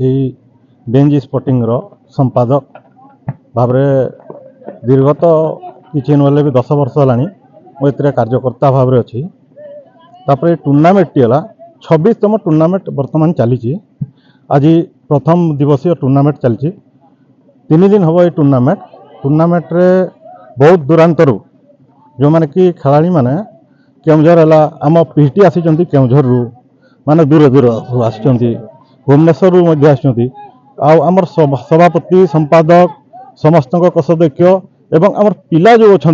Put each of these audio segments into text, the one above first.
Benz sporting संपादक भाव दीर्घत किसी ना भी 10 वर्ष है मुझे कार्यकर्ता भाव अच्छी टूर्णामेंट टी है 26तम टूर्णामेंट बर्तमान चली आज प्रथम दिवसीय टूर्णामेंट चलती 3 दिन हम ये टूर्णामेंट रे बहुत दूरांतर जो मैंने कि खेलाड़ी मैंने केउझर है आम पीटी आसी केउझर रु माने दूर दूर आसुँच भुवनेश्वर आमर सभापति संपादक समस्त कोषाध्यक्ष एवं आमर पिला जो अच्छा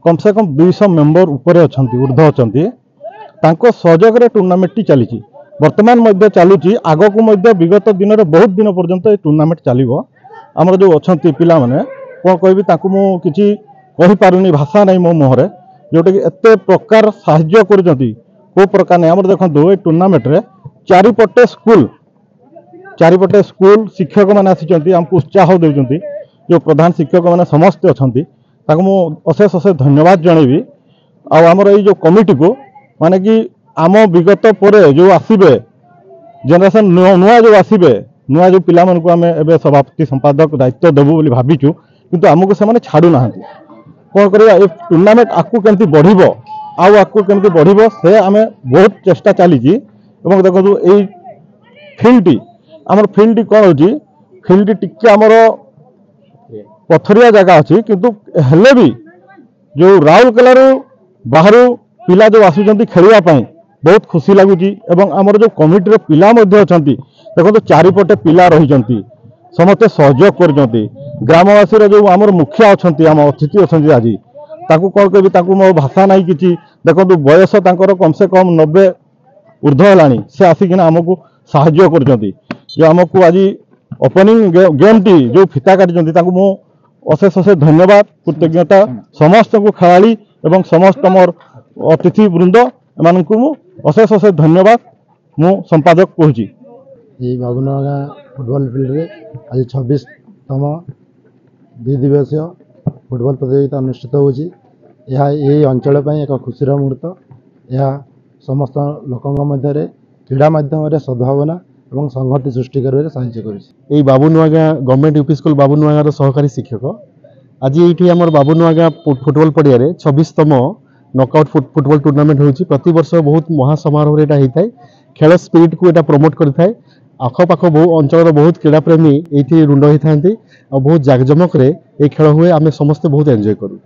कम से कम 200 मेंबर उपर अच्छा ऊर्ध्व अच्छा सहयोग टूर्णामेंट टी चली बर्तमान चलुची आग को विगत दिन में बहुत दिन पर्यंत टूर्णामेंट चलो आमर जो अच्छा पिला माने कौन कहि किसी कहीपारूनी भाषा नहीं मो मुहर जोटा कि एत प्रकार साहाय्य कर प्रकार नहीं आम देखो ये टूर्णामेंट रे चारिपटे स्कूल शिक्षक मैंने आसी आमको उत्साह देउछंती जो प्रधान शिक्षक मैंने समस्त अच्छा अशेष अशेष धन्यवाद जनइबी आमर ये कमिटी को माने कि आम विगत पर जो आसबे जेनेरेशन नुआ जो आसबे नुआ जो पिला मानक आम ए सभापति संपादक दायित्व देवु बोली भाविचु किंतु आमको से छाड़ू ना कौन करिया ए टूर्णामेंट आकु केमती बढ़िबो आकु केमती बढ़िबो से आम बहुत चेष्टा चली देखो ये फील्ड आमर फील्ड कौन हो फील्ड टिके आमर पथरिया जगह अच्छी किंतु हेले भी जो राउरकेला बाहर पिला जो आसुचंती खेलवाई बहुत खुशी लगुच आमर जो कमिटी पिला अच्छा देखो चारिपटे पिला रही समस्ते सहयोग कर ग्रामवासी जो आमर मुखिया अच्छा आम अतिथि अच्छा आज ताकू कौन कह मो भाषा नहीं कि देखो बयस कम से कम 90 ऊर्ध्व है से आसिकिना आमको साहाय्य कर आमको आज ओपनिंग गेम टी जो फिता काटी मु अशेष अशेष धन्यवाद कृतज्ञता समस्त को खेलाड़ी एवं समस्त मोर अतिथि वृंद एम अशेष अशेष धन्यवाद मु संपादक कहूँ बाबुनगा फुटबॉल फील्ड रे आज 26तम द्विदिवसीय फुटबॉल प्रतियोगिता अनुष्ठित होची यह अंचल एक खुशीर मुहूर्त यह समस्त लोकों मध्य क्रीड़ा माध्यम सद्भावना और संहति सृष्टि कर साहाय्य कर बाबुनुआगा गवर्नमेंट यूपी स्कूल बाबुनुआगार सहकारी शिक्षक आज ये आम बाबुनुआगा फुटबॉल पड़िया 26तम नॉकआउट फुटबॉल टूर्नामेंट होची प्रति वर्ष बहुत महासमारोह होता है खेल स्पिरिट को यहाँ प्रमोट करता आखपाख बहु अंचल बहुत क्रीड़ाप्रेमी ये रुंड होता बहुत जाकजमक खेल हुए आम समस्ते बहुत एंजॉय करूँ।